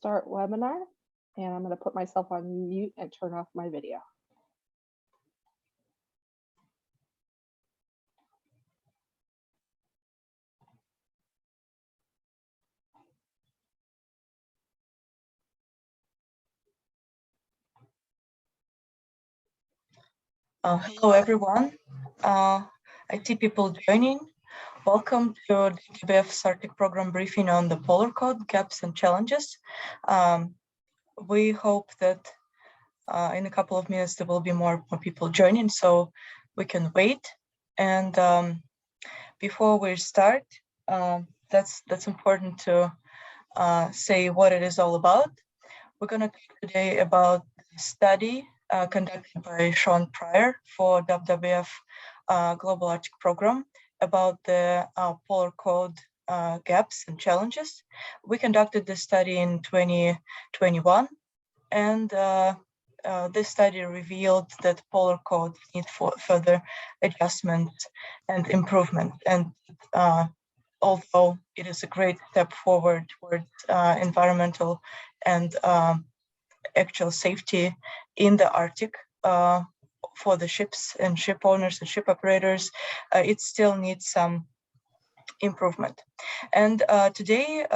start webinar, and I'm going to put myself on mute and turn off my video. Hello, everyone. I see people joining. Welcome to the WWF's Arctic Program briefing on the Polar Code, gaps and challenges. We hope that in a couple of minutes there will be more people joining, so we can wait. And before we start, that's important to say what it is all about. We're going to talk today about the study conducted by Sian Prior for WWF Global Arctic Program about the Polar Code gaps and challenges. We conducted this study in 2021, and this study revealed that Polar Code need for further adjustment and improvement. And although it is a great step forward towards environmental and actual safety in the Arctic for the ships and ship owners and ship operators, it still needs some improvement. And today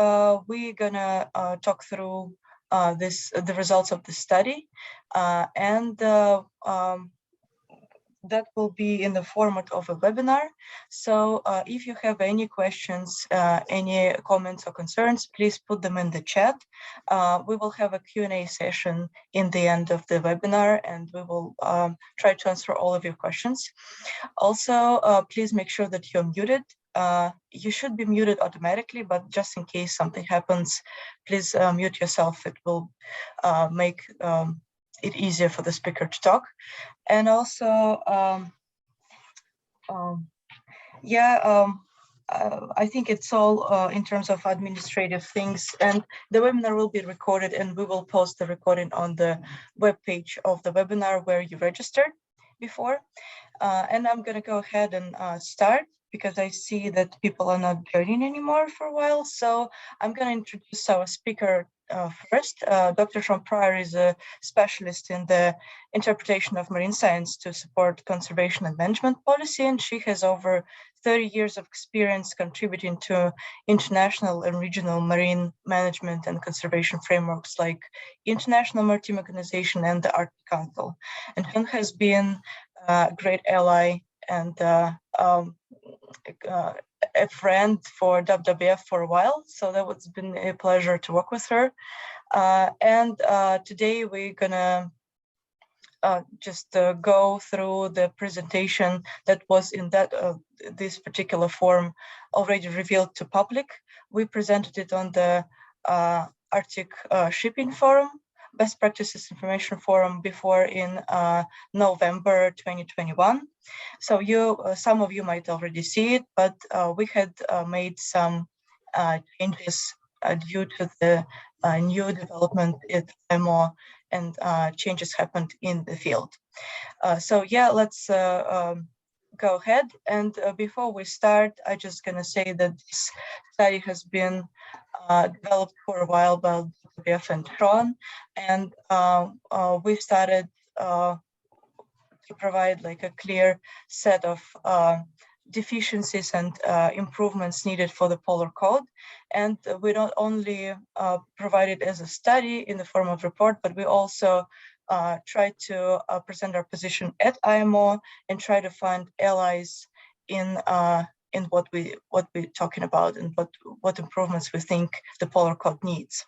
we're gonna talk through the results of the study, and that will be in the format of a webinar. So if you have any questions, any comments or concerns, please put them in the chat. We will have a Q&A session in the end of the webinar, and we will try to answer all of your questions. Also, please make sure that you're muted. You should be muted automatically, but just in case something happens, please mute yourself. It will make it easier for the speaker to talk. And also, I think it's all in terms of administrative things, and the webinar will be recorded, and we will post the recording on the webpage of the webinar where you registered before. And I'm going to go ahead and start, because I see that people are not joining anymore for a while. So I'm going to introduce our speaker first. Dr. Sian Prior is a specialist in the interpretation of marine science to support conservation and management policy, and she has over 30 years of experience contributing to international and regional marine management and conservation frameworks like International Maritime Organization and the Arctic Council. And Sian has been a great ally and a friend for WWF for a while, so that has been a pleasure to work with her. And today we're gonna just go through the presentation that was in that this particular form already revealed to public. We presented it on the Arctic Shipping Forum, Best Practices Information Forum, before in November 2021. So some of you might already see it, but we had made some changes due to the new development at IMO, and changes happened in the field. So yeah, let's go ahead. And before we start, I'm just gonna say that this study has been developed for a while by WWF and Sian, and we started to provide like a clear set of deficiencies and improvements needed for the Polar Code. And we not only provide it as a study in the form of report, but we also try to present our position at IMO and try to find allies in what we're talking about and what improvements we think the Polar Code needs.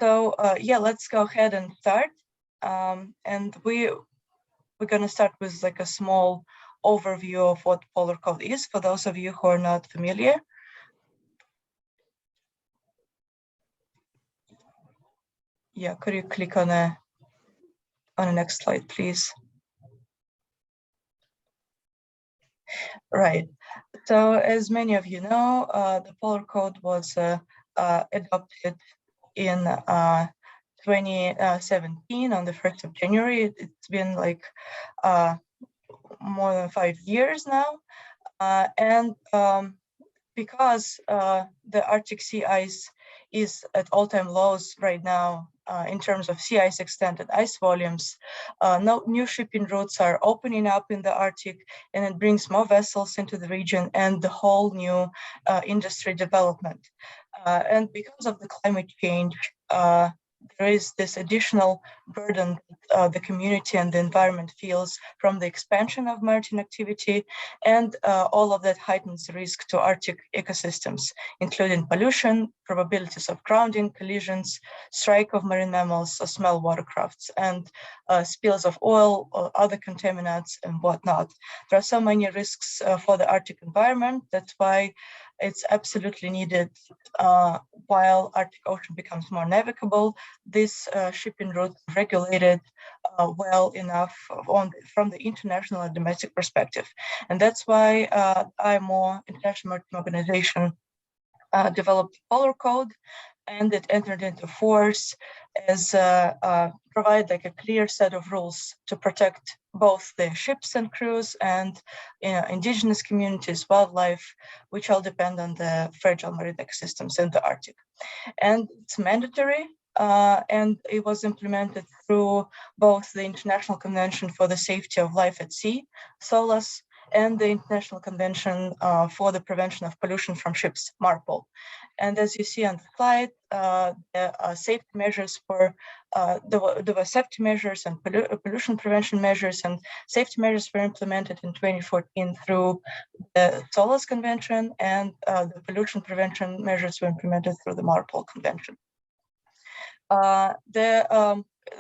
So yeah, let's go ahead and start. And we're going to start with like a small overview of what Polar Code is for those of you who are not familiar. Yeah, could you click on the next slide, please? Right. So as many of you know, the Polar Code was adopted in 2017 on the 1st of January. It's been like more than 5 years now. And because the Arctic sea ice is at all-time lows right now in terms of sea ice extent and ice volumes. No new shipping routes are opening up in the Arctic, and it brings more vessels into the region and the whole new industry development. And because of the climate change, there is this additional burden the community and the environment feels from the expansion of maritime activity, and all of that heightens the risk to Arctic ecosystems, including pollution, probabilities of grounding, collisions, strike of marine mammals, small watercrafts, and spills of oil or other contaminants and whatnot. There are so many risks for the Arctic environment. That's why it's absolutely needed, while Arctic Ocean becomes more navigable, this shipping route regulated well enough from the international and domestic perspective. And that's why IMO, International Maritime Organization, developed the Polar Code, and it entered into force as provide like a clear set of rules to protect both the ships and crews and indigenous communities, wildlife, which all depend on the fragile marine ecosystems in the Arctic. And it's mandatory, and it was implemented through both the International Convention for the Safety of Life at Sea, SOLAS, and the International Convention for the Prevention of Pollution from Ships, MARPOL. And as you see on the slide, the safety measures for there were safety measures and pollution prevention measures, and safety measures were implemented in 2014 through the SOLAS Convention, and the pollution prevention measures were implemented through the MARPOL Convention.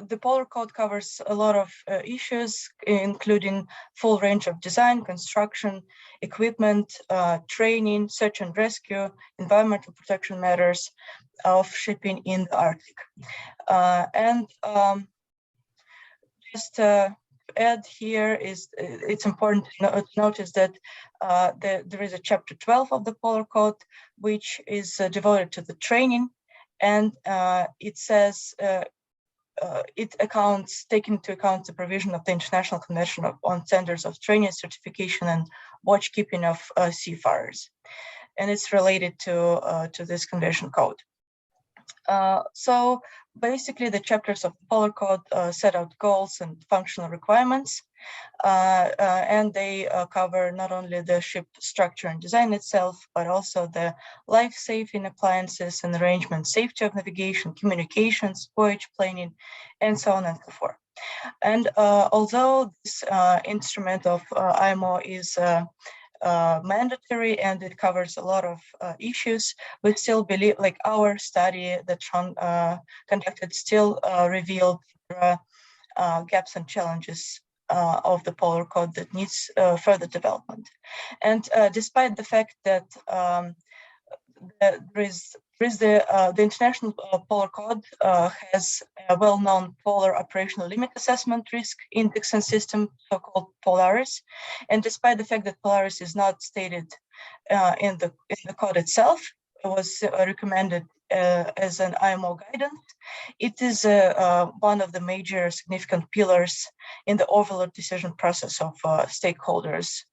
The Polar Code covers a lot of issues, including full range of design, construction, equipment, training, search and rescue, environmental protection matters of shipping in the Arctic. Just to add here is it's important to notice that there is a chapter 12 of the Polar Code, which is devoted to the training, and it says taking into account the provision of the International Convention on Standards of Training, Certification, and Watchkeeping of Seafarers, and it's related to this convention code. So basically, the chapters of the Polar Code set out goals and functional requirements, and they cover not only the ship structure and design itself, but also the life-saving appliances and arrangements, safety of navigation, communications, voyage planning, and so on and so forth. And although this instrument of IMO is mandatory and it covers a lot of issues, we still believe, like our study that Sean conducted still revealed gaps and challenges of the Polar Code that needs further development. And despite the fact that there is the International Polar Code has a well-known Polar Operational Limit Assessment Risk Index and System, so-called Polaris. And despite the fact that Polaris is not stated in the code itself, it was recommended as an IMO guidance. It is one of the major significant pillars in the overall decision process of stakeholders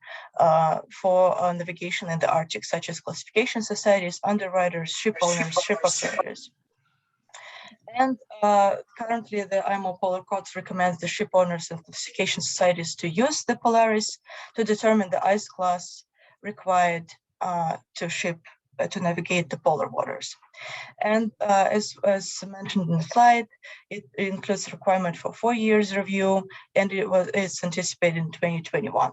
for navigation in the Arctic, such as classification societies, underwriters, ship owners, ship operators. And currently, the IMO Polar Code recommends the ship owners and classification societies to use the Polaris to determine the ice class required to navigate the polar waters. And as mentioned in the slide, it includes requirement for 4 years review, and it's anticipated in 2021.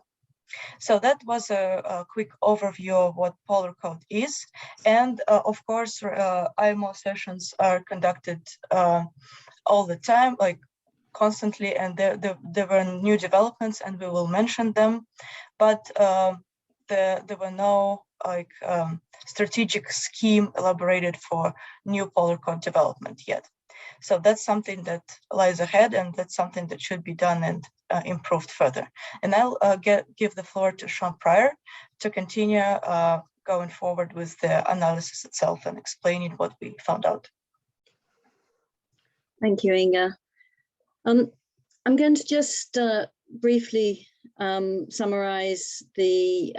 So that was a quick overview of what Polar Code is. And of course, IMO sessions are conducted all the time, like constantly, and there were new developments, and we will mention them. But there were no strategic scheme elaborated for new Polar Code development yet. So that's something that lies ahead, and that's something that should be done and improved further. And I'll give the floor to Sian Prior to continue going forward with the analysis itself and explaining what we found out. Thank you, Inga. I'm going to just briefly summarize the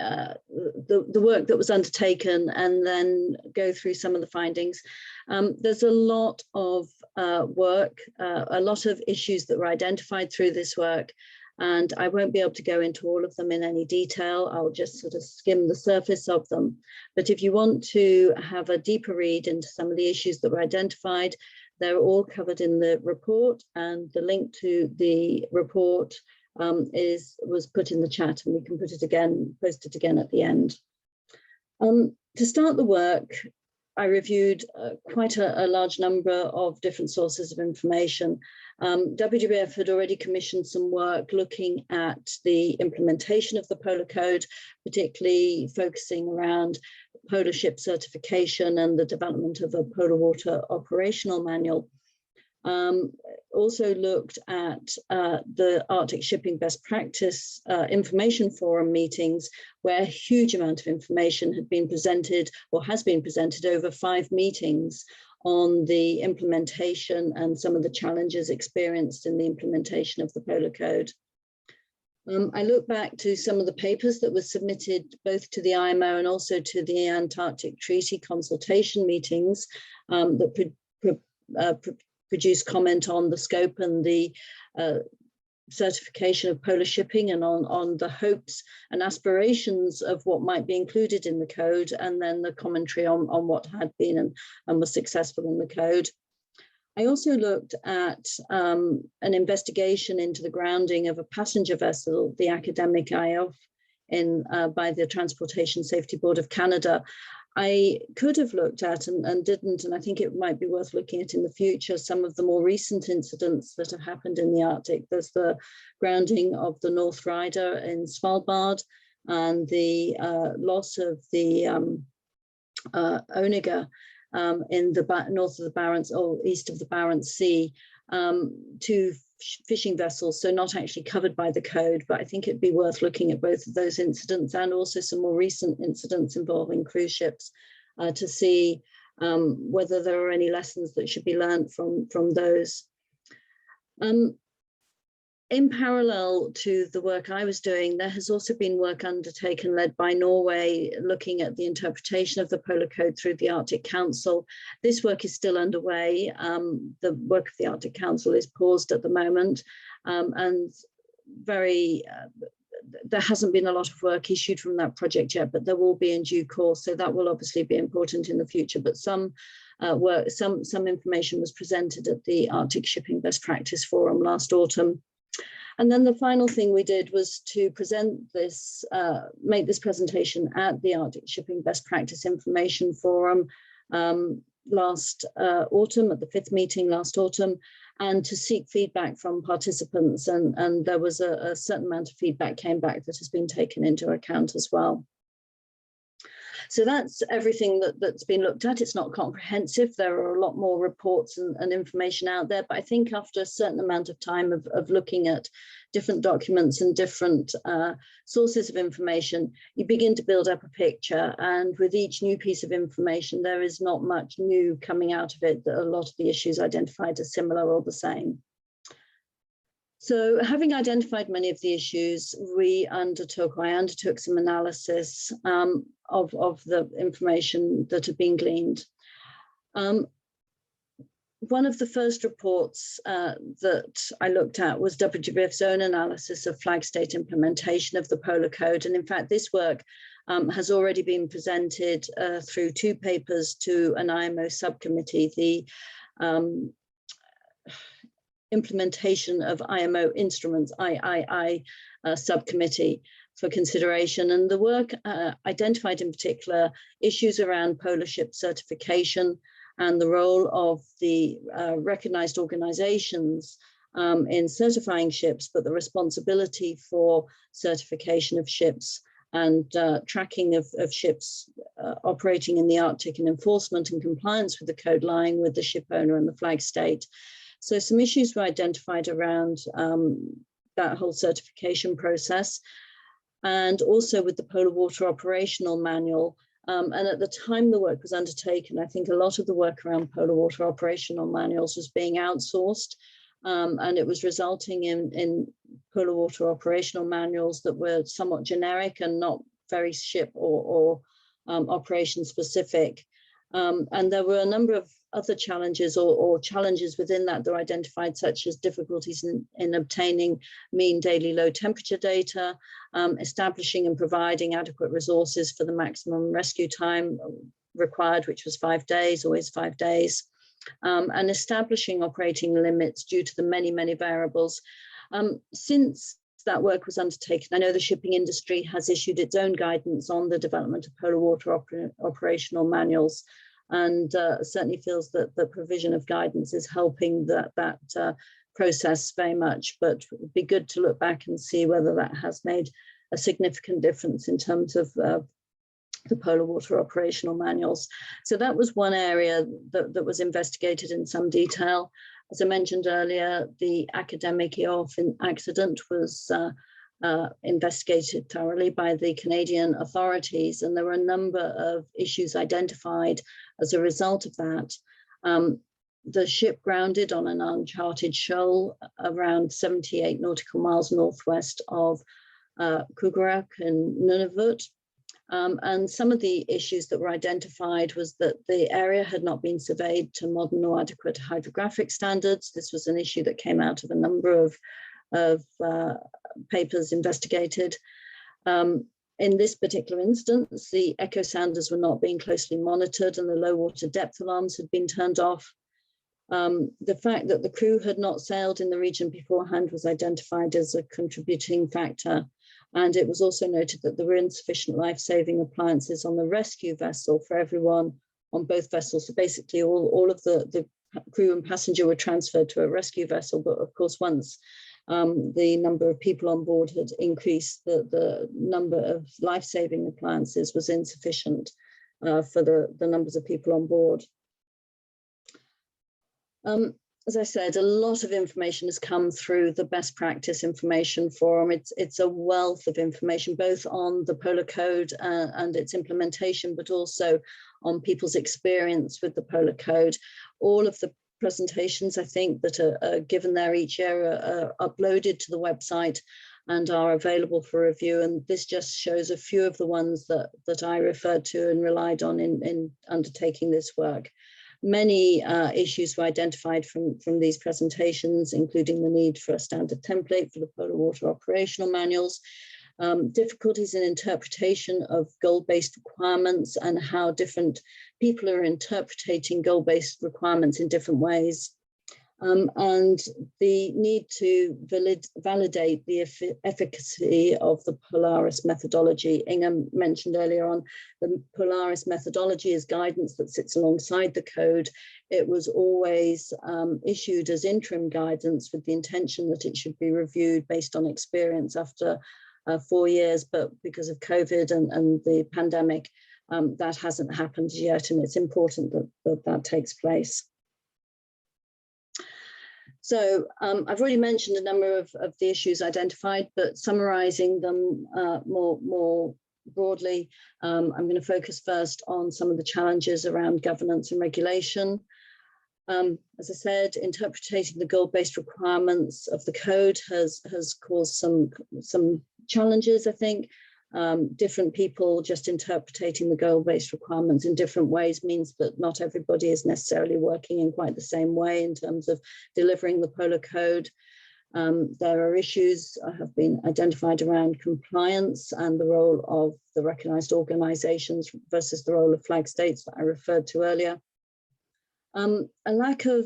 work that was undertaken, and then go through some of the findings. There's a lot of work, a lot of issues that were identified through this work, and I won't be able to go into all of them in any detail. I'll just sort of skim the surface of them. But if you want to have a deeper read into some of the issues that were identified, they're all covered in the report, and the link to the report was put in the chat, and we can put it again, post it again at the end. To start the work, I reviewed quite a large number of different sources of information. WWF had already commissioned some work looking at the implementation of the Polar Code, particularly focusing around polar ship certification and the development of a polar water operational manual. Also looked at the Arctic Shipping Best Practice Information Forum meetings, where a huge amount of information had been presented, or has been presented, over 5 meetings on the implementation and some of the challenges experienced in the implementation of the Polar Code. I look back to some of the papers that were submitted both to the IMO and also to the Antarctic Treaty consultation meetings that produce comment on the scope and the certification of polar shipping, and on the hopes and aspirations of what might be included in the code, and then the commentary on what had been and was successful in the code. I also looked at an investigation into the grounding of a passenger vessel, the Akademik by the Transportation Safety Board of Canada. I could have looked at and didn't, and I think it might be worth looking at in the future, some of the more recent incidents that have happened in the Arctic. There's the grounding of the North Rider in Svalbard, and the loss of the Onega in the north of the Barents, or east of the Barents Sea, 2 fishing vessels, so not actually covered by the code, but I think it'd be worth looking at both of those incidents and also some more recent incidents involving cruise ships to see whether there are any lessons that should be learned from those. In parallel to the work I was doing, there has also been work undertaken led by Norway, looking at the interpretation of the Polar Code through the Arctic Council. This work is still underway. The work of the Arctic Council is paused at the moment, and there hasn't been a lot of work issued from that project yet, but there will be in due course. So that will obviously be important in the future. But some information was presented at the Arctic Shipping Best Practice Forum last autumn. And then the final thing we did was to present this, make this presentation at the Arctic Shipping Best Practice Information Forum last autumn, at the 5th meeting last autumn, and to seek feedback from participants. And there was a certain amount of feedback came back that has been taken into account as well. So that's everything that's been looked at. It's not comprehensive. There are a lot more reports and information out there, but I think after a certain amount of time of looking at different documents and different sources of information, you begin to build up a picture. And with each new piece of information, there is not much new coming out of it. A lot of the issues identified are similar or the same. So having identified many of the issues, I undertook some analysis of the information that had been gleaned. One of the first reports that I looked at was WWF's own analysis of flag state implementation of the Polar Code. And in fact, this work has already been presented through 2 papers to an IMO subcommittee, the Implementation of IMO Instruments, III subcommittee, for consideration. And the work identified in particular issues around polar ship certification and the role of the recognized organizations in certifying ships, but the responsibility for certification of ships and tracking of ships operating in the Arctic, and enforcement and compliance with the code lying with the ship owner and the flag state. So some issues were identified around that whole certification process, and also with the Polar Water Operational Manual. And at the time the work was undertaken, I think a lot of the work around Polar Water Operational Manuals was being outsourced. and it was resulting in polar water operational manuals that were somewhat generic and not very ship or operation specific. And there were a number of other challenges or challenges within that were identified, such as difficulties in obtaining mean daily low temperature data, establishing and providing adequate resources for the maximum rescue time required, which was 5 days, always 5 days, and establishing operating limits due to the many variables. Since that work was undertaken, I know the shipping industry has issued its own guidance on the development of polar water operational manuals, and certainly feels that the provision of guidance is helping that process very much. But it would be good to look back and see whether that has made a significant difference in terms of the polar water operational manuals. So that was one area that was investigated in some detail. As I mentioned earlier, the Akademik accident was investigated thoroughly by the Canadian authorities, and there were a number of issues identified as a result of that. The ship grounded on an uncharted shoal around 78 nautical miles northwest of Kugarak and Nunavut. And some of the issues that were identified was that the area had not been surveyed to modern or adequate hydrographic standards. This was an issue that came out of a number of papers investigated. In this particular instance, the echo sounders were not being closely monitored and the low water depth alarms had been turned off. The fact that the crew had not sailed in the region beforehand was identified as a contributing factor. And it was also noted that there were insufficient life-saving appliances on the rescue vessel for everyone on both vessels. So basically all of the crew and passenger were transferred to a rescue vessel. But of course, once the number of people on board had increased, the number of life-saving appliances was insufficient for the numbers of people on board. As I said, a lot of information has come through the best practice information forum. It's a wealth of information, both on the Polar Code and its implementation, but also on people's experience with the Polar Code. All of the presentations, I think, that are given there each year are uploaded to the website and are available for review. And this just shows a few of the ones that I referred to and relied on in undertaking this work. Many issues were identified from these presentations, including the need for a standard template for the polar water operational manuals, difficulties in interpretation of goal-based requirements and how different people are interpreting goal-based requirements in different ways, and the need to validate the efficacy of the Polaris methodology. Inga mentioned earlier on, the Polaris methodology is guidance that sits alongside the code. It was always issued as interim guidance with the intention that it should be reviewed based on experience after 4 years, but because of COVID and the pandemic, that hasn't happened yet, and it's important that takes place. So I've already mentioned a number of the issues identified, but summarizing them more broadly, I'm going to focus first on some of the challenges around governance and regulation. As I said, interpreting the goal-based requirements of the code has caused some challenges, I think. Different people just interpreting the goal-based requirements in different ways means that not everybody is necessarily working in quite the same way in terms of delivering the Polar Code. There are issues that have been identified around compliance and the role of the recognized organizations versus the role of flag states that I referred to earlier. A lack of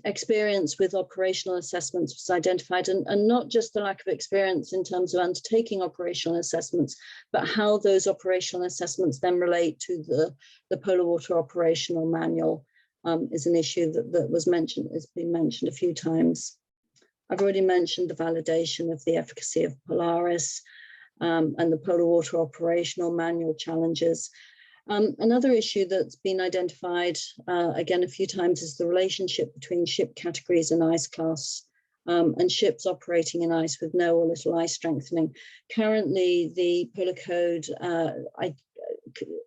experience with operational assessments was identified, and not just the lack of experience in terms of undertaking operational assessments, but how those operational assessments then relate to the Polar Water Operational Manual is an issue that was mentioned, has been mentioned a few times. I've already mentioned the validation of the efficacy of Polaris and the Polar Water Operational Manual challenges. Another issue that's been identified again a few times is the relationship between ship categories and ice class and ships operating in ice with no or little ice strengthening. Currently, the Polar Code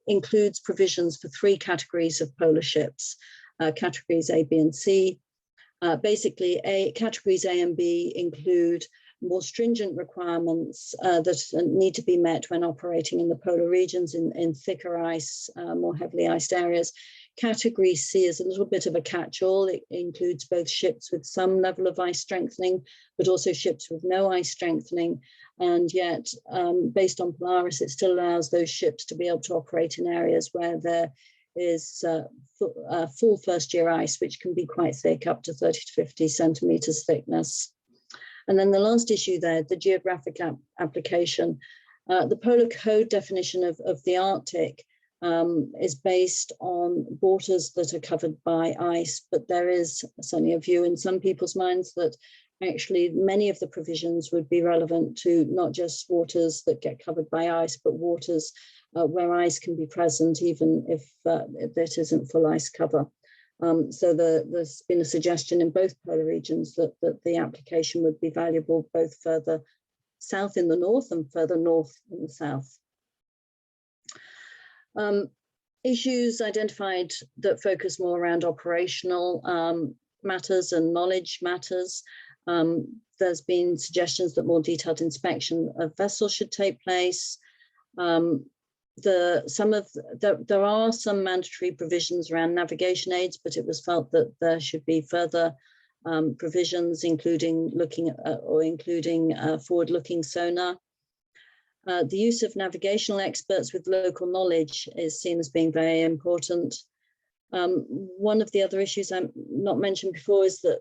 includes provisions for 3 categories of polar ships, categories A, B, and C. Basically, categories A and B include more stringent requirements that need to be met when operating in the polar regions in thicker ice, more heavily iced areas. Category C is a little bit of a catch-all. It includes both ships with some level of ice strengthening, but also ships with no ice strengthening. And yet, based on Polaris, it still allows those ships to be able to operate in areas where there is full first-year ice, which can be quite thick, up to 30 to 50 centimeters thickness. And then the last issue there, the geographic application. The Polar Code definition of the Arctic is based on waters that are covered by ice, but there is certainly a view in some people's minds that actually many of the provisions would be relevant to not just waters that get covered by ice, but waters where ice can be present, even if that isn't full ice cover. So there's been a suggestion in both polar regions that the application would be valuable both further south in the north and further north in the south. Issues identified that focus more around operational matters and knowledge matters. There's been suggestions that more detailed inspection of vessels should take place. There are some mandatory provisions around navigation aids, but it was felt that there should be further provisions, including forward-looking sonar. The use of navigational experts with local knowledge is seen as being very important. One of the other issues I'm not mentioned before is that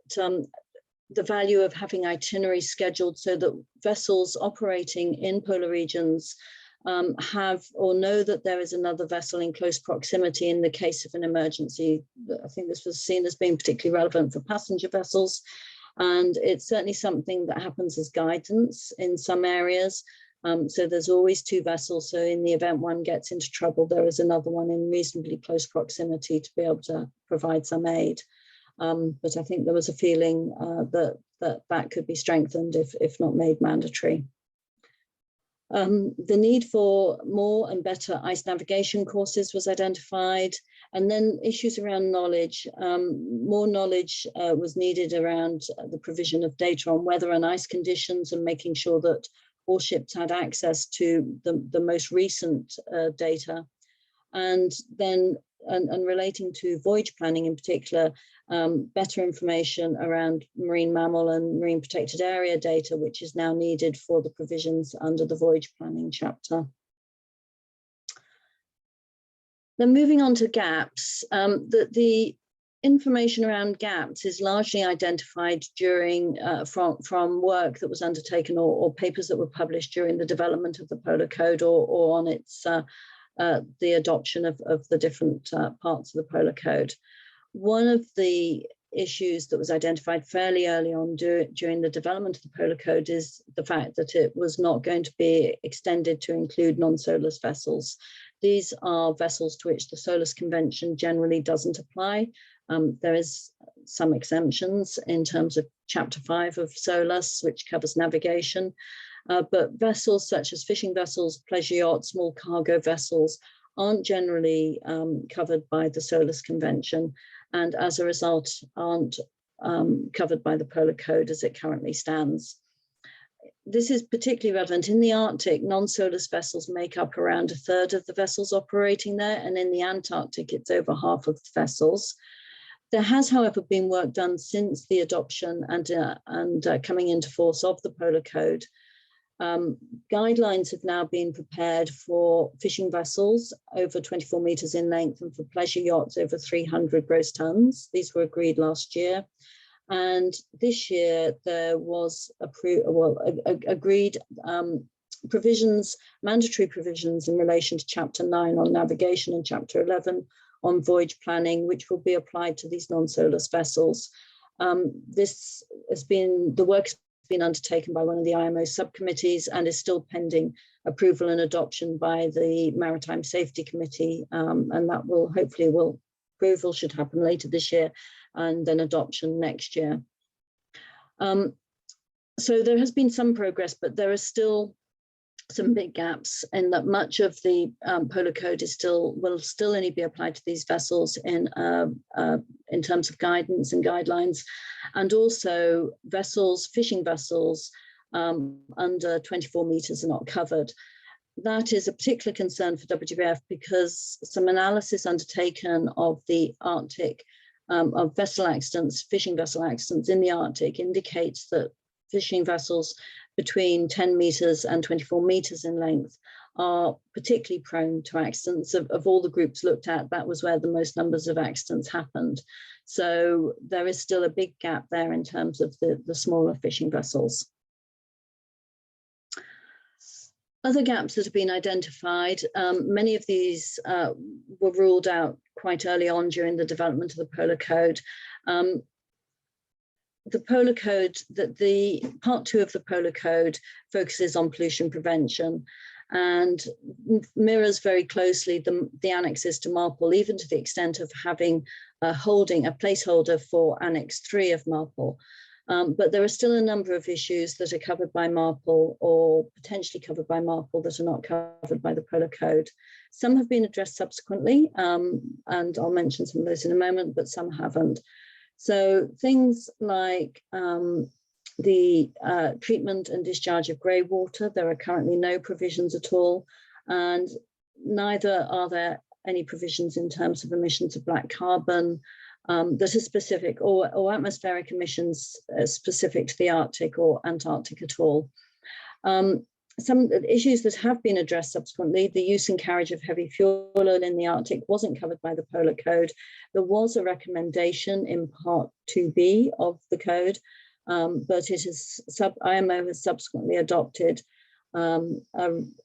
the value of having itineraries scheduled so that vessels operating in polar regions have or know that there is another vessel in close proximity in the case of an emergency. I think this was seen as being particularly relevant for passenger vessels, and it's certainly something that happens as guidance in some areas. So there's always two vessels, so in the event one gets into trouble, there is another one in reasonably close proximity to be able to provide some aid. But I think there was a feeling that could be strengthened if not made mandatory. The need for more and better ice navigation courses was identified, and then issues around knowledge. More knowledge was needed around the provision of data on weather and ice conditions, and making sure that all ships had access to the most recent data. And then, and relating to voyage planning in particular, better information around marine mammal and marine protected area data, which is now needed for the provisions under the voyage planning chapter. Then moving on to gaps, the information around gaps is largely identified during from work that was undertaken or papers that were published during the development of the Polar Code or on its the adoption of the different parts of the Polar Code. One of the issues that was identified fairly early on during the development of the Polar Code is the fact that it was not going to be extended to include non-SOLAS vessels. These are vessels to which the SOLAS Convention generally doesn't apply. There is some exemptions in terms of Chapter 5 of SOLAS, which covers navigation. But vessels such as fishing vessels, pleasure yachts, small cargo vessels aren't generally covered by the SOLAS Convention, and as a result aren't covered by the Polar Code as it currently stands. This is particularly relevant in the Arctic. Non-SOLAS vessels make up around 1/3 of the vessels operating there, and in the Antarctic it's over half of the vessels. There has, however, been work done since the adoption and coming into force of the Polar Code. Guidelines have now been prepared for fishing vessels over 24 meters in length and for pleasure yachts over 300 gross tons. These were agreed last year. And this year there was agreed provisions, mandatory provisions in relation to Chapter 9 on navigation and Chapter 11 on voyage planning, which will be applied to these non-SOLAS vessels. The work has been undertaken by one of the IMO subcommittees and is still pending approval and adoption by the Maritime Safety Committee, and that approval should happen later this year and then adoption next year. So there has been some progress, but there are still some big gaps in that much of the Polar Code will still only be applied to these vessels in in terms of guidance and guidelines, and also vessels, fishing vessels under 24 meters are not covered. That is a particular concern for WWF because some analysis undertaken of the Arctic, of vessel accidents, fishing vessel accidents in the Arctic indicates that fishing vessels between 10 meters and 24 meters in length are particularly prone to accidents. Of all the groups looked at, that was where the most numbers of accidents happened. So there is still a big gap there in terms of the smaller fishing vessels. Other gaps that have been identified, many of these were ruled out quite early on during the development of the Polar Code. The Polar Code, the part 2 of the Polar Code focuses on pollution prevention and mirrors very closely the annexes to MARPOL, even to the extent of having a placeholder for Annex 3 of MARPOL. But there are still a number of issues that are covered by MARPOL or potentially covered by MARPOL that are not covered by the Polar Code. Some have been addressed subsequently, and I'll mention some of those in a moment, but some haven't. So things like the treatment and discharge of grey water, there are currently no provisions at all, and neither are there any provisions in terms of emissions of black carbon that are specific, or atmospheric emissions specific to the Arctic or Antarctic at all. Some issues that have been addressed subsequently, the use and carriage of heavy fuel oil in the Arctic wasn't covered by the Polar Code. There was a recommendation in Part 2B of the code, but IMO has subsequently adopted an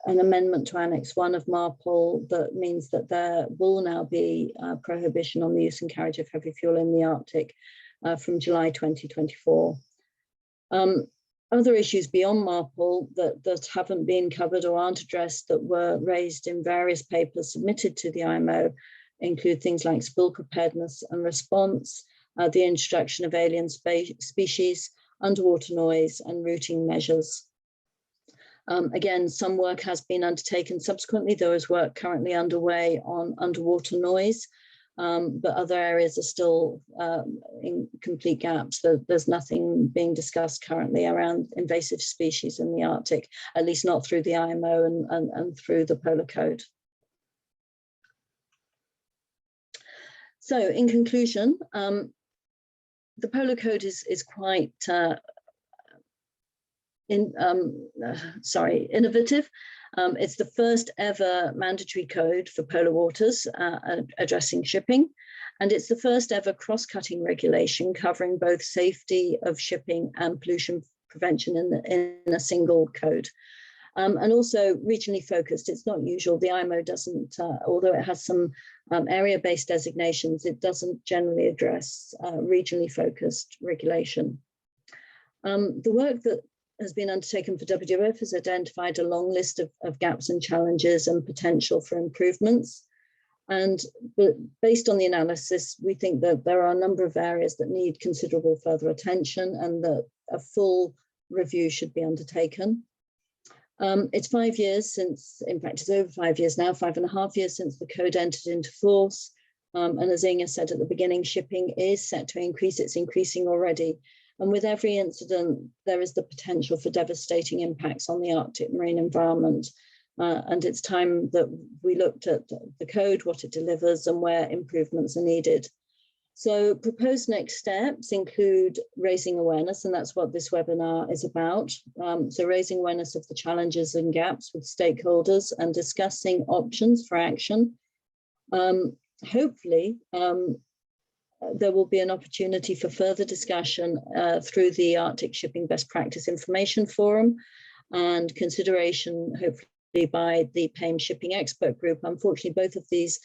amendment to Annex 1 of MARPOL that means that there will now be a prohibition on the use and carriage of heavy fuel in the Arctic from July 2024. Other issues beyond MARPOL that haven't been covered or aren't addressed that were raised in various papers submitted to the IMO include things like spill preparedness and response, the introduction of alien species, underwater noise, and routing measures. Again, some work has been undertaken subsequently. There is work currently underway on underwater noise, but other areas are still in complete gaps. There's nothing being discussed currently around invasive species in the Arctic, at least not through the IMO and through the Polar Code. So in conclusion, the Polar Code is quite innovative. It's the first ever mandatory code for polar waters addressing shipping, and it's the first ever cross-cutting regulation covering both safety of shipping and pollution prevention in a single code. And also regionally focused. It's not usual. The IMO doesn't, although it has some area-based designations, it doesn't generally address regionally focused regulation. The work that has been undertaken for WWF has identified a long list of gaps and challenges and potential for improvements. But based on the analysis, we think that there are a number of areas that need considerable further attention and that a full review should be undertaken. It's 5 years since, in fact, it's over 5 years now, 5.5 years since the code entered into force. And as Inga said at the beginning, shipping is set to increase. It's increasing already. And with every incident, there is the potential for devastating impacts on the Arctic marine environment. And it's time that we looked at the code, what it delivers, and where improvements are needed. So proposed next steps include raising awareness, and that's what this webinar is about. So raising awareness of the challenges and gaps with stakeholders and discussing options for action. Hopefully, there will be an opportunity for further discussion through the Arctic Shipping Best Practice Information Forum and consideration, hopefully, by the PAIM Shipping Expert Group. Unfortunately, both of these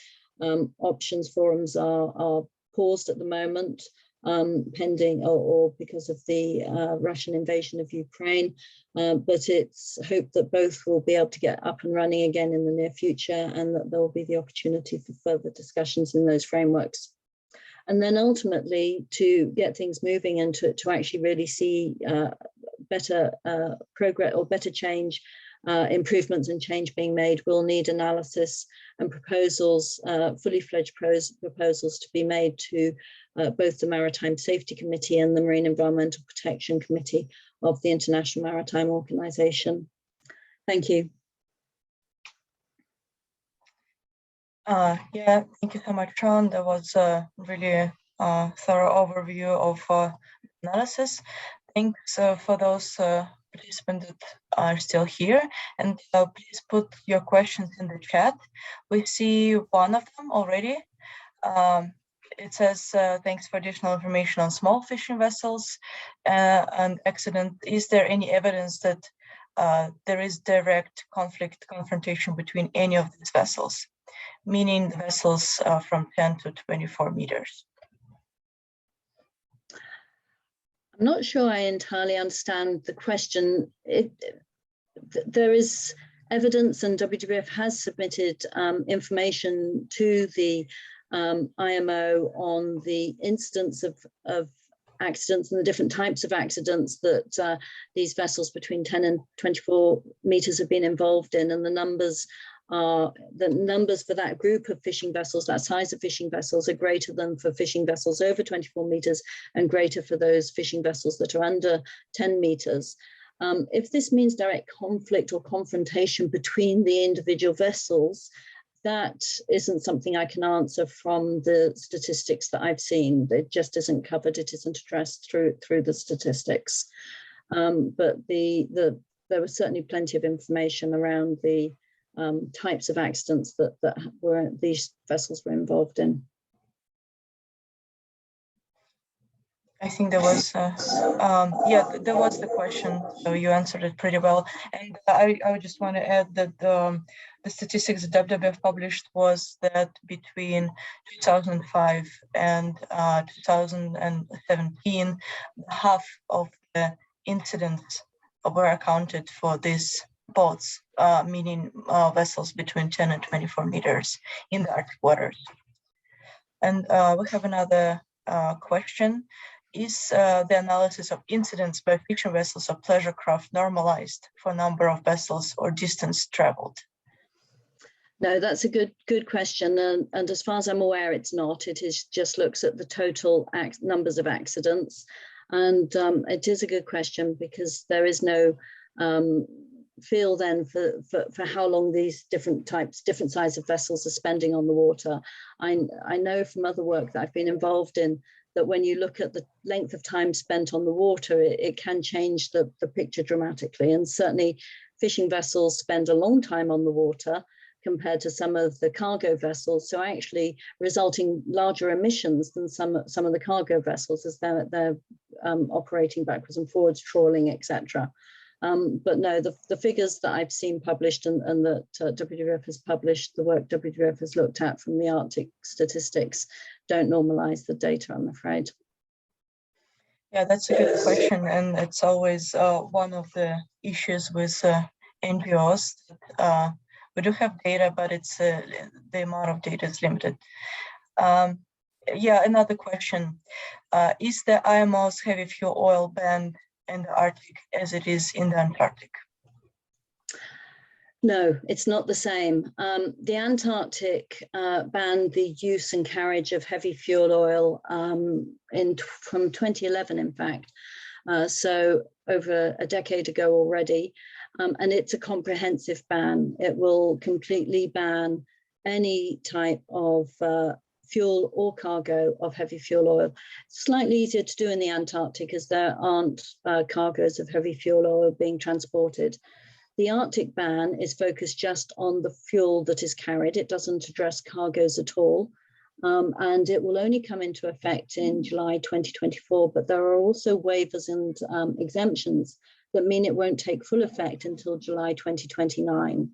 options forums are paused at the moment, pending or because of the Russian invasion of Ukraine, but it's hoped that both will be able to get up and running again in the near future and that there will be the opportunity for further discussions in those frameworks. And then ultimately to get things moving and to actually really see better progress or better change improvements and change being made will need analysis and proposals, fully fledged proposals to be made to both the Maritime Safety Committee and the Marine Environmental Protection Committee of the International Maritime Organization. Thank you. Yeah, thank you so much, Sean. That was a really thorough overview of analysis. Thanks for those participants that are still here, and please put your questions in the chat. We see one of them already. It says, thanks for additional information on small fishing vessels and accident. Is there any evidence that there is direct confrontation between any of these vessels, meaning the vessels from 10 to 24 meters? I'm not sure I entirely understand the question. There is evidence, and WWF has submitted information to the IMO on the incidence of accidents and the different types of accidents that these vessels between 10 and 24 meters have been involved in, and the numbers for that group of fishing vessels, that size of fishing vessels, are greater than for fishing vessels over 24 meters and greater for those fishing vessels that are under 10 meters. If this means direct conflict or confrontation between the individual vessels, that isn't something I can answer from the statistics that I've seen. It just isn't covered. It isn't addressed through the statistics. But there was certainly plenty of information around the types of accidents that these vessels were involved in. I think there was, yeah, there was the question, so you answered it pretty well. And I would just want to add that the statistics that WWF published was that between 2005 and 2017, half of the incidents were accounted for these boats, meaning vessels between 10 and 24 meters in the Arctic waters. And we have another question. Is the analysis of incidents by fishing vessels or pleasure craft normalized for number of vessels or distance traveled? No, that's a good question. And as far as I'm aware, it's not. It is just looks at the total numbers of accidents. And it is a good question because there is no feel then for how long these different size of vessels are spending on the water. I know from other work that I've been involved in that when you look at the length of time spent on the water, it can change the picture dramatically. And certainly fishing vessels spend a long time on the water compared to some of the cargo vessels. So actually resulting larger emissions than some of the cargo vessels as they're operating backwards and forwards, trawling, etc. But no, the figures that I've seen published and that WWF has published, the work WWF has looked at from the Arctic statistics, don't normalize the data, I'm afraid. Yeah, that's a good question. And it's always one of the issues with NGOs. We do have data, but it's the amount of data is limited. Yeah, another question. Is the IMO's heavy fuel oil ban in the Arctic as it is in the Antarctic? No, it's not the same. The Antarctic banned the use and carriage of heavy fuel oil from 2011, in fact. So over a decade ago already. And it's a comprehensive ban. It will completely ban any type of fuel or cargo of heavy fuel oil. Slightly easier to do in the Antarctic as there aren't cargoes of heavy fuel oil being transported. The Arctic ban is focused just on the fuel that is carried. It doesn't address cargoes at all. And it will only come into effect in July 2024, but there are also waivers and exemptions that mean it won't take full effect until July 2029.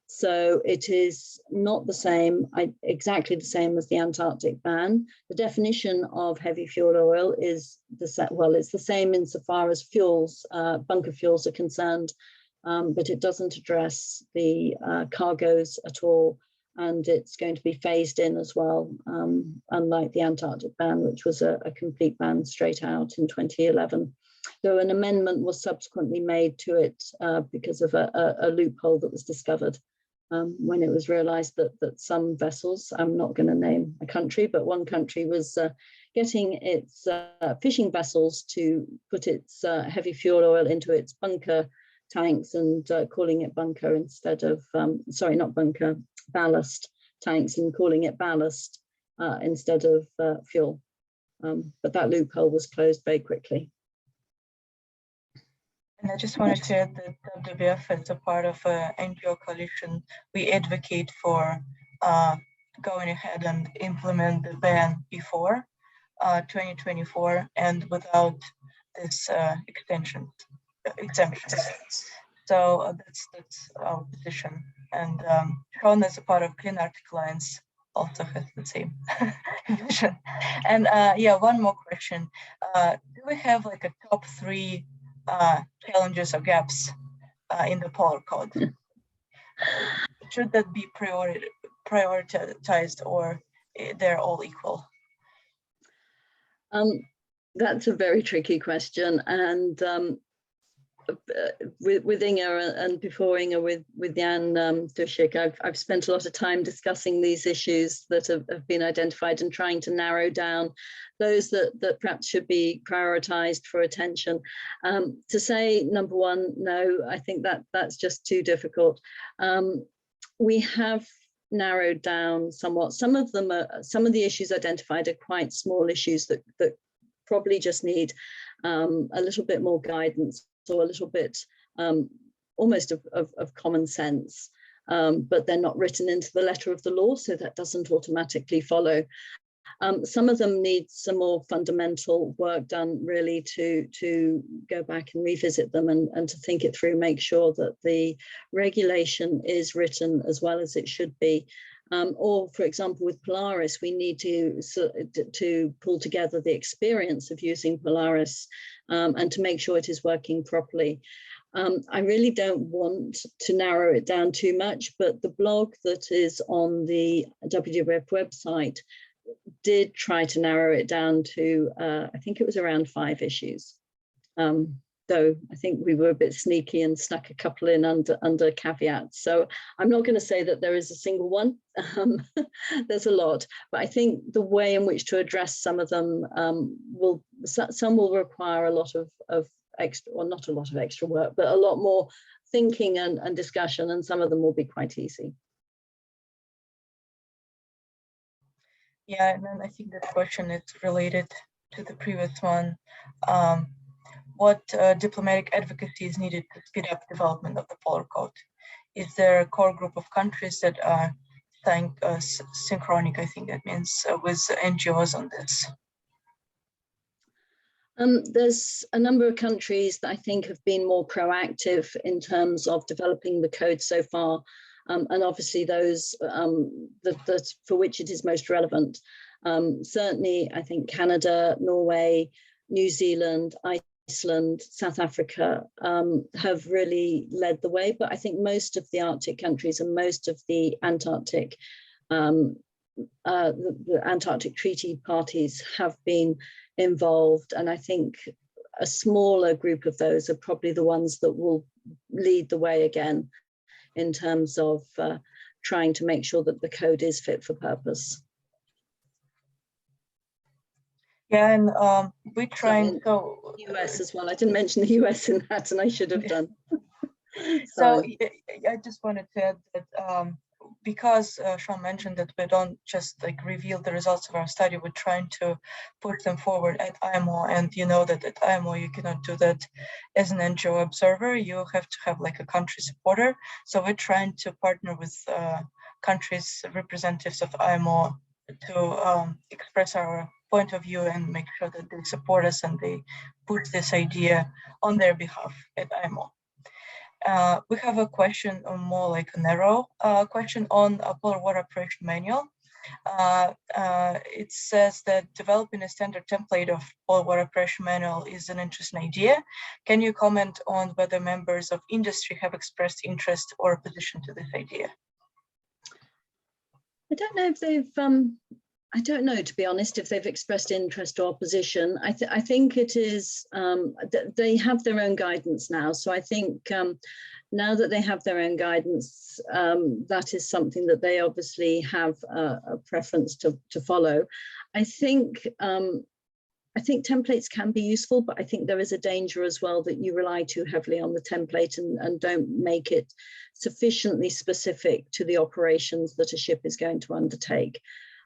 So it is not the same, exactly the same as the Antarctic ban. The definition of heavy fuel oil is it's the same insofar as fuels, bunker fuels are concerned, but it doesn't address the cargoes at all. And it's going to be phased in as well, unlike the Antarctic ban, which was a complete ban straight out in 2011. though an amendment was subsequently made to it because of a loophole that was discovered when it was realized that some vessels, I'm not going to name a country, but one country was getting its fishing vessels to put its heavy fuel oil into its bunker tanks and calling it bunker instead of, sorry, not bunker, ballast tanks, and calling it ballast instead of fuel. But that loophole was closed very quickly. And I just wanted to add that WWF, as a part of an NGO coalition, we advocate for going ahead and implement the ban before 2024 and without this exemptions. So that's our position. And Sean, as a part of Clean Arctic Alliance, also has the same vision. And yeah, one more question. Do we have like a top 3 challenges or gaps in the Polar Code? Should that be prioritized, or they're all equal? That's a very tricky question, and with Inge and before Inge with Jan Dushik, I've spent a lot of time discussing these issues that have been identified and trying to narrow down those that perhaps should be prioritized for attention. To say number 1, no, I think that's just too difficult. We have narrowed down somewhat. Some of the issues identified are quite small issues that probably just need a little bit more guidance, or a little bit almost of common sense, but they're not written into the letter of the law, so that doesn't automatically follow. Some of them need some more fundamental work done, really, to go back and revisit them and to think it through, make sure that the regulation is written as well as it should be. Or, for example, with Polaris, we need to pull together the experience of using Polaris and to make sure it is working properly. I really don't want to narrow it down too much, but the blog that is on the WWF website did try to narrow it down to, I think it was around 5 issues. Though I think we were a bit sneaky and snuck a couple in under caveats. So I'm not going to say that there is a single one. There's a lot, but I think the way in which to address some of them some will require a lot of extra, or not a lot of extra work, but a lot more thinking and discussion, and some of them will be quite easy. Yeah, and then I think that question is related to the previous one. What diplomatic advocacy is needed to speed up development of the Polar Code? Is there a core group of countries that are synchronic, I think that means, with NGOs on this? There's a number of countries that I think have been more proactive in terms of developing the code so far, and obviously those that for which it is most relevant. Certainly, I think Canada, Norway, New Zealand, Iceland, South Africa have really led the way, but I think most of the Arctic countries and most of the Antarctic the Antarctic Treaty parties have been involved, and I think a smaller group of those are probably the ones that will lead the way again in terms of trying to make sure that the code is fit for purpose. Yeah, and we're trying to... US as well. I didn't mention the US in that, and I should have done. So I just wanted to add that because Sean mentioned that we don't just like reveal the results of our study, we're trying to put them forward at IMO, and you know that at IMO you cannot do that as an NGO observer. You have to have like a country supporter. So we're trying to partner with countries, representatives of IMO, to express our point of view and make sure that they support us and they put this idea on their behalf at IMO. We have a question, or more like a narrow question on a Polar Water Operation Manual. It says that developing a standard template of Polar Water Operation Manual is an interesting idea. Can you comment on whether members of industry have expressed interest or opposition to this idea? I don't know if they've I don't know, to be honest, if they've expressed interest or opposition. I think it is, they have their own guidance now. So I think now that they have their own guidance, that is something that they obviously have a preference to follow. I think templates can be useful, but I think there is a danger as well that you rely too heavily on the template and don't make it sufficiently specific to the operations that a ship is going to undertake.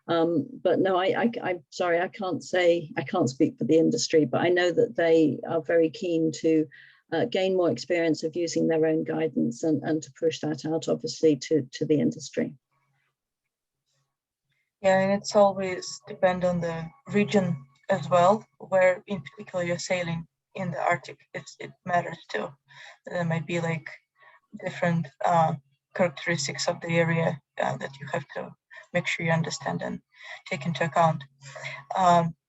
But no, I'm sorry, I can't speak for the industry, but I know that they are very keen to gain more experience of using their own guidance and to push that out, obviously, to the industry. Yeah, and it's always depend on the region as well, where in particular you're sailing in the Arctic. It matters too. There might be like different characteristics of the area that you have to make sure you understand and take into account.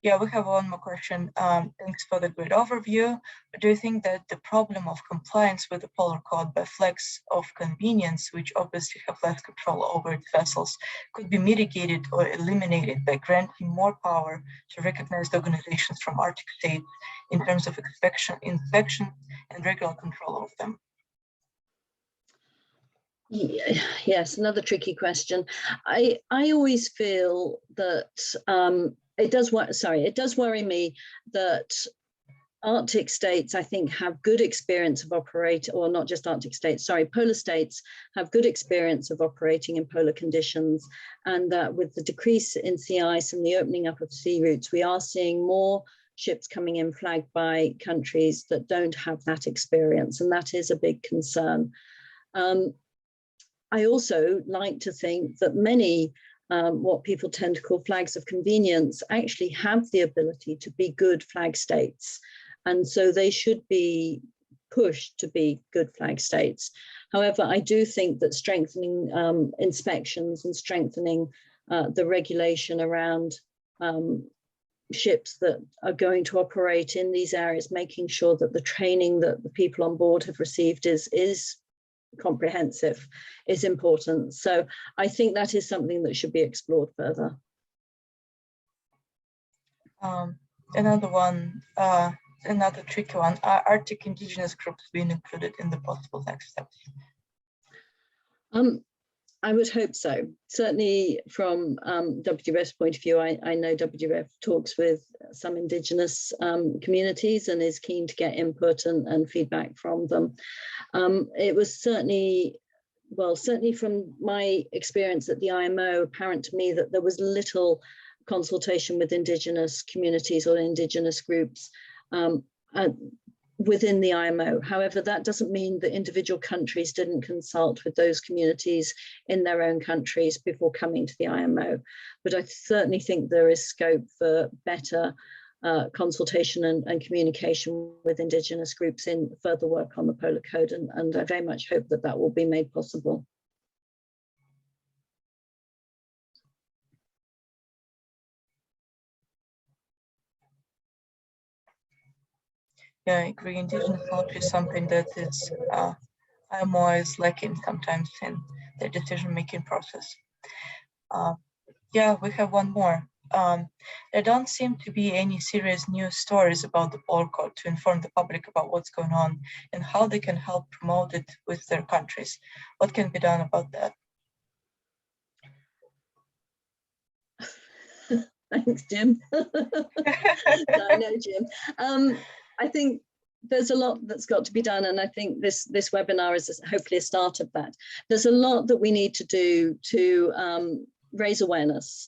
Yeah, we have one more question. Thanks for the great overview. Do you think that the problem of compliance with the Polar Code by flags of convenience, which obviously have less control over its vessels, could be mitigated or eliminated by granting more power to recognized organizations from Arctic states in terms of inspection and regular control of them? Yes, another tricky question. I always feel that it does worry me that Arctic states, I think, have good experience of operating, or not just Arctic states, sorry, polar states have good experience of operating in polar conditions, and that with the decrease in sea ice and the opening up of sea routes, we are seeing more ships coming in flagged by countries that don't have that experience, and that is a big concern. I also like to think that many what people tend to call flags of convenience actually have the ability to be good flag states. And so they should be pushed to be good flag states. However, I do think that strengthening inspections and strengthening the regulation around ships that are going to operate in these areas, making sure that the training that the people on board have received is comprehensive, is important. So I think that is something that should be explored further. Another one, another tricky one, are Arctic indigenous groups being included in the possible next steps? I would hope so. Certainly from WWF's point of view, I know WWF talks with some Indigenous communities and is keen to get input and feedback from them. It was certainly from my experience at the IMO, apparent to me that there was little consultation with Indigenous communities or Indigenous groups within the IMO. However, that doesn't mean that individual countries didn't consult with those communities in their own countries before coming to the IMO. But I certainly think there is scope for better consultation and communication with Indigenous groups in further work on the Polar Code, and I very much hope that that will be made possible. Yeah, I agree. Indigenous knowledge is something that is IMO is lacking sometimes in their decision-making process. Yeah, we have one more. There don't seem to be any serious news stories about the Polar Code to inform the public about what's going on and how they can help promote it with their countries. What can be done about that? Thanks, Jim. I know, Jim. I think there's a lot that's got to be done, and I think this webinar is hopefully a start of that. There's a lot that we need to do to raise awareness,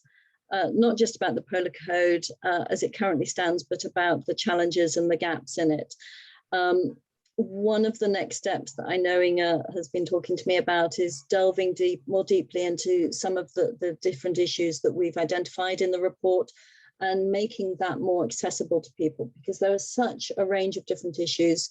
not just about the Polar Code as it currently stands, but about the challenges and the gaps in it. One of the next steps that I know Inga has been talking to me about is delving more deeply into some of the different issues that we've identified in the report and making that more accessible to people, because there is such a range of different issues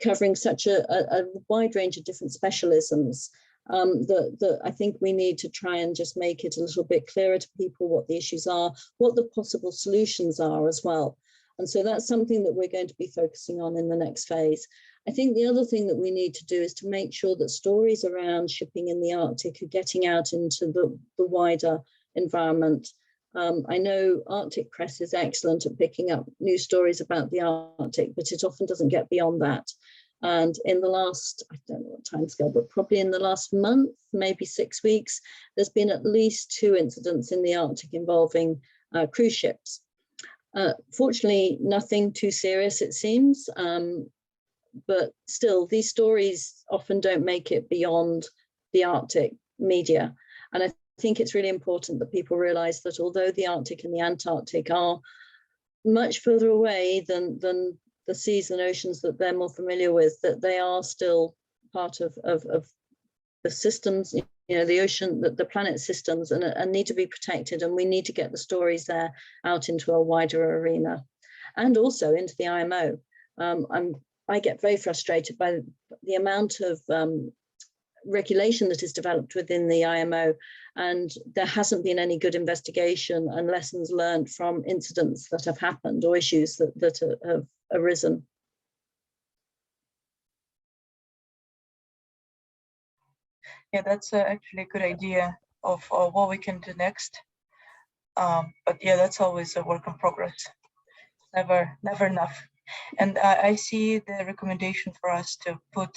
covering such a wide range of different specialisms that I think we need to try and just make it a little bit clearer to people what the issues are, what the possible solutions are as well. And so that's something that we're going to be focusing on in the next phase. I think the other thing that we need to do is to make sure that stories around shipping in the Arctic are getting out into the wider environment. I know Arctic press is excellent at picking up news stories about the Arctic, but it often doesn't get beyond that. And in the last, I don't know what timescale, but probably in the last month, maybe 6 weeks, there's been at least 2 incidents in the Arctic involving cruise ships. Fortunately, nothing too serious, it seems, but still, these stories often don't make it beyond the Arctic media. And I think it's really important that people realize that although the Arctic and the Antarctic are much further away than the seas and oceans that they're more familiar with, that they are still part of the systems, you know, the ocean, the planet systems, and need to be protected. And we need to get the stories there out into a wider arena, and also into the IMO. I get very frustrated by the amount of regulation that is developed within the IMO, and there hasn't been any good investigation and lessons learned from incidents that have happened or issues that have arisen. Yeah, that's actually a good idea of what we can do next. But yeah, that's always a work in progress. Never enough. And I see the recommendation for us to put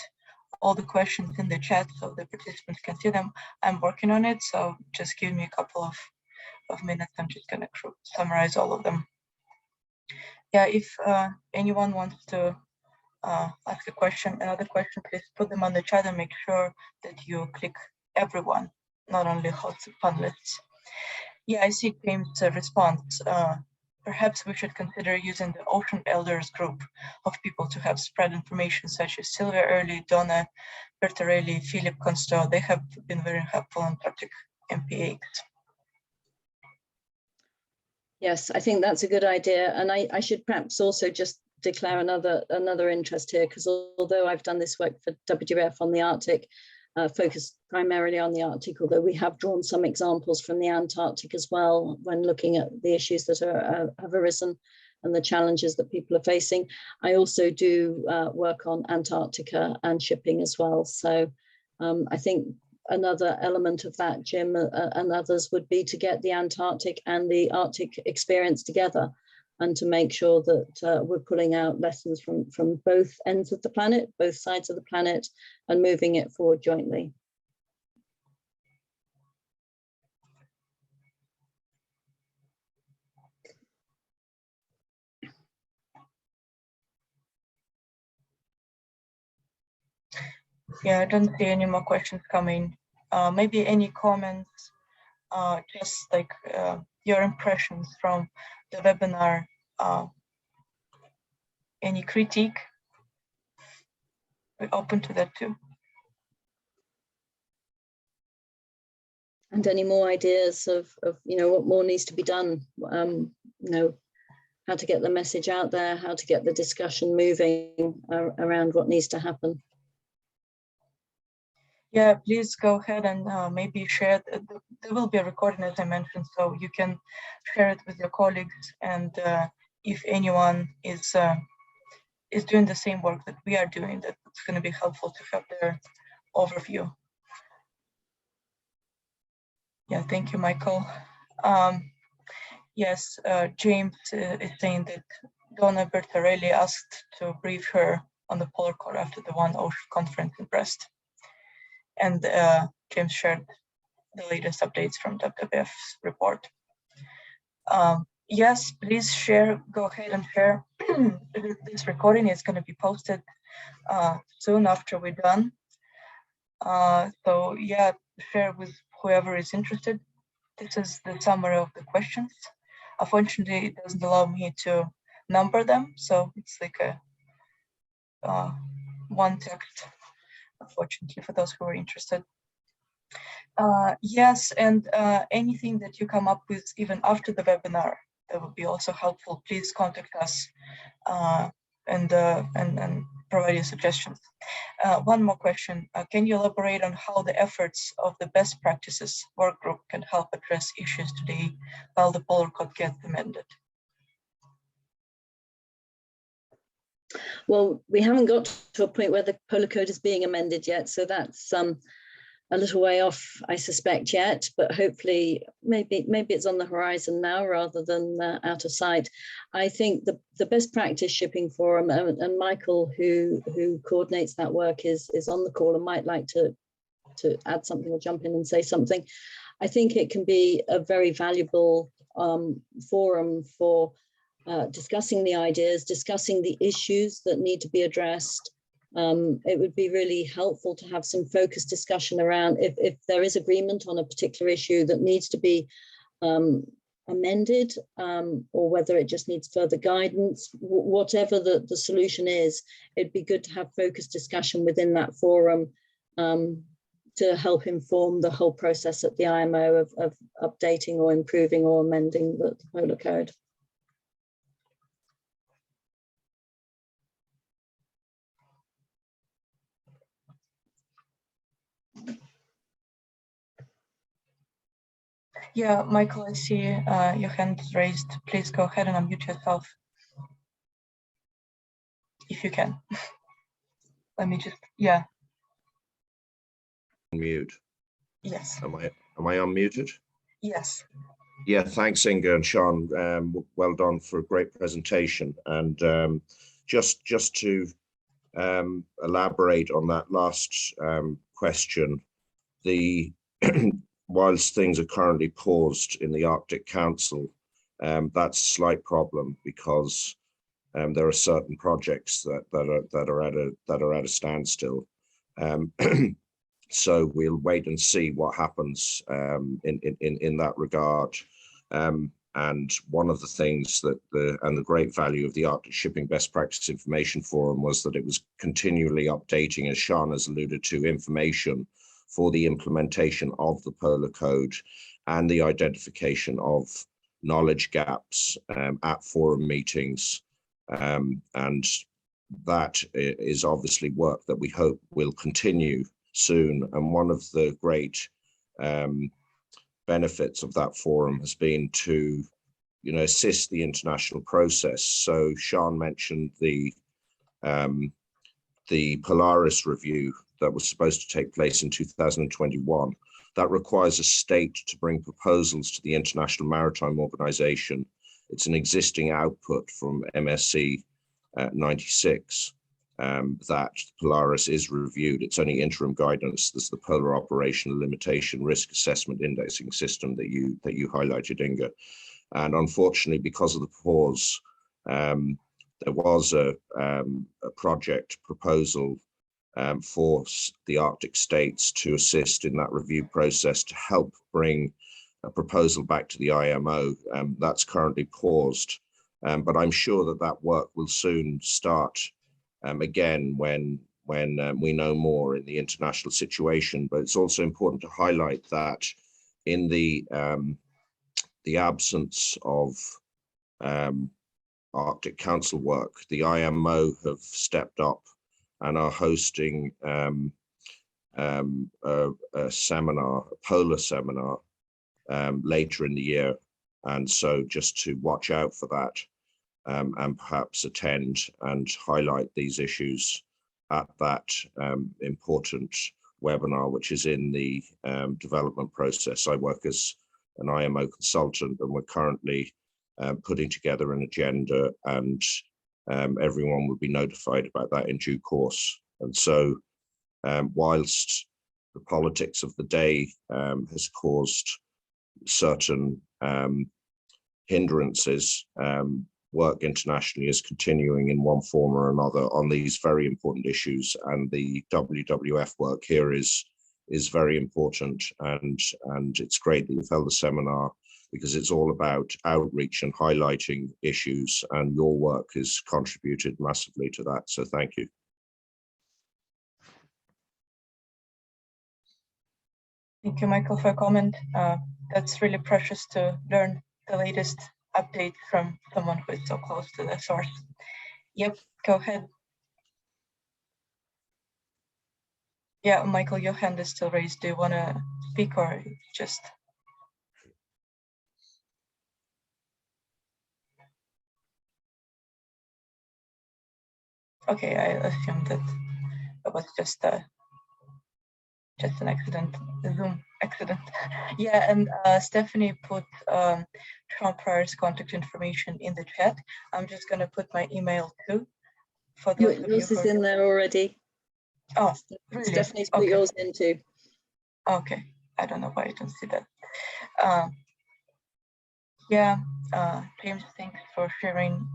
all the questions in the chat so the participants can see them. I'm working on it, so just give me a couple of minutes. I'm just gonna summarize all of them. Yeah, if anyone wants to ask another question, please put them on the chat and make sure that you click everyone, not only hosts and panelists. Yeah, I see James' response. Perhaps we should consider using the Ocean Elders group of people to have spread information, such as Sylvia Early, Donna Bertarelli, Philip Consto. They have been very helpful on Arctic MPAs. Yes, I think that's a good idea. And I should perhaps also just declare another interest here, because although I've done this work for WWF on the Arctic, focused primarily on the Arctic, although we have drawn some examples from the Antarctic as well when looking at the issues that have arisen and the challenges that people are facing. I also do work on Antarctica and shipping as well. So I think another element of that, Jim, and others, would be to get the Antarctic and the Arctic experience together, and to make sure that we're pulling out lessons from both ends of the planet, both sides of the planet, and moving it forward jointly. Yeah, I don't see any more questions coming. Maybe any comments, just like your impressions from the webinar, any critique? We're open to that too. And any more ideas of what more needs to be done, how to get the message out there, how to get the discussion moving around what needs to happen. Yeah, please go ahead and maybe share. There will be a recording, as I mentioned, so you can share it with your colleagues. And if anyone is doing the same work that we are doing, that's going to be helpful to have their overview. Yeah, thank you, Michael. Yes, James is saying that Donna Bertarelli asked to brief her on the polar core after the One Ocean conference in Brest. And James shared the latest updates from WWF's report. Yes, please share, go ahead and share. This recording is going to be posted soon after we're done. So yeah, share with whoever is interested. This is the summary of the questions. Unfortunately, it doesn't allow me to number them, so it's like a one text, unfortunately, for those who are interested. Yes, and anything that you come up with even after the webinar, that would be also helpful. Please contact us and provide your suggestions. One more question. Can you elaborate on how the efforts of the best practices work group can help address issues today while the Polar Code gets amended? Well, we haven't got to a point where the Polar Code is being amended yet, so that's a little way off, I suspect, yet, but hopefully maybe it's on the horizon now rather than out of sight. I think the best practice shipping forum, and Michael, who coordinates that work, is on the call and might like to add something or jump in and say something. I think it can be a very valuable forum for discussing the ideas, discussing the issues that need to be addressed. It would be really helpful to have some focused discussion around if there is agreement on a particular issue that needs to be amended, or whether it just needs further guidance. Whatever the solution is, it'd be good to have focused discussion within that forum to help inform the whole process at the IMO of updating or improving or amending the Polar Code. Yeah, Michael, I see your hand is raised. Please go ahead and unmute yourself, if you can. Let me just, yeah. Mute. Yes. Am I unmuted? Yes. Yeah, thanks, Inga and Sean. Well done for a great presentation. And just to elaborate on that last question, whilst things are currently paused in the Arctic Council, that's a slight problem because there are certain projects that are at a standstill. So we'll wait and see what happens in that regard. And one of the things that the great value of the Arctic Shipping Best Practice Information Forum was that it was continually updating, as Sean has alluded to, information for the implementation of the Polar Code and the identification of knowledge gaps at forum meetings. And that is obviously work that we hope will continue soon. And one of the great benefits of that forum has been to, assist the international process. So Sean mentioned the Polaris review that was supposed to take place in 2021. That requires a state to bring proposals to the International Maritime Organization. It's an existing output from MSC 96 that Polaris is reviewed. It's only interim guidance. There's the Polar Operational Limitation Risk Assessment Indexing System that you highlighted, Inga. And unfortunately, because of the pause, there was a project proposal for the Arctic states to assist in that review process to help bring a proposal back to the IMO. That's currently paused, but I'm sure that work will soon start again when we know more in the international situation. But it's also important to highlight that in the absence of Arctic Council work, the IMO have stepped up and are hosting a seminar, a polar seminar, later in the year. And so just to watch out for that and perhaps attend and highlight these issues at that important webinar, which is in the development process. I work as an IMO consultant, and we're currently putting together an agenda, and everyone will be notified about that in due course. And so whilst the politics of the day has caused certain hindrances, work internationally is continuing in one form or another on these very important issues, and the WWF work here is very important, and it's great that you've held the seminar, because it's all about outreach and highlighting issues, and your work has contributed massively to that. So thank you. Thank you, Michael, for a comment. That's really precious to learn the latest update from someone who is so close to the source. Yep, go ahead. Yeah, Michael, your hand is still raised. Do you want to speak or just? Okay, I assumed that it was just just an accident, a Zoom accident. Yeah, and Stephanie put Sian Prior's contact information in the chat. I'm just gonna put my email too for those of you Yours is who... in there already. Oh, really? Stephanie's put Okay. yours in too. Okay, I don't know why I don't see that. Yeah, James, thanks for sharing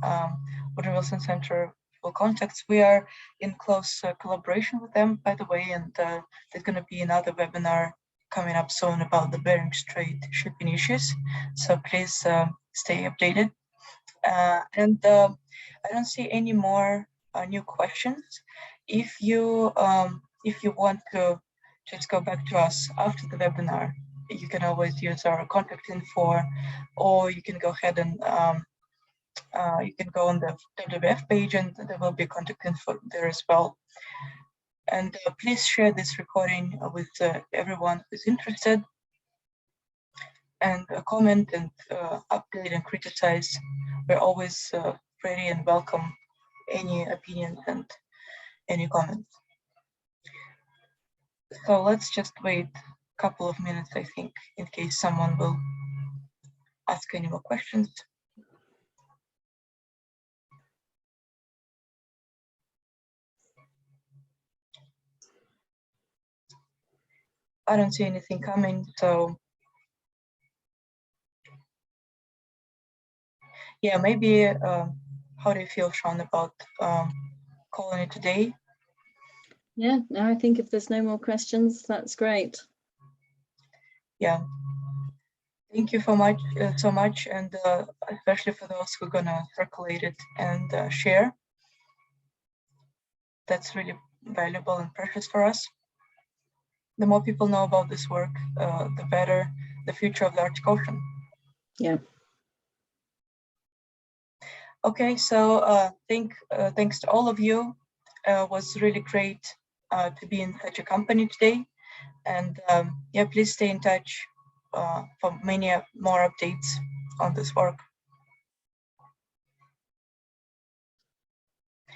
Woodrow Wilson Center full contacts. We are in close collaboration with them, by the way, and there's going to be another webinar coming up soon about the Bering Strait shipping issues. So please stay updated. And I don't see any more new questions. If you want to just go back to us after the webinar, you can always use our contact info, or you can go ahead and you can go on the WWF page and there will be contact info there as well. And please share this recording with everyone who's interested, and comment and update and criticize. We're always ready and welcome any opinions and any comments. So let's just wait a couple of minutes, I think, in case someone will ask any more questions. I don't see anything coming, so yeah, maybe how do you feel, Sian, about calling it today? Yeah, no, I think if there's no more questions, that's great. Yeah, thank you so much, and especially for those who are gonna circulate it and share. That's really valuable and precious for us. The more people know about this work, the better the future of the Arctic Ocean. Yeah. Okay, so thanks to all of you. It was really great to be in such a company today. And yeah, please stay in touch for many more updates on this work.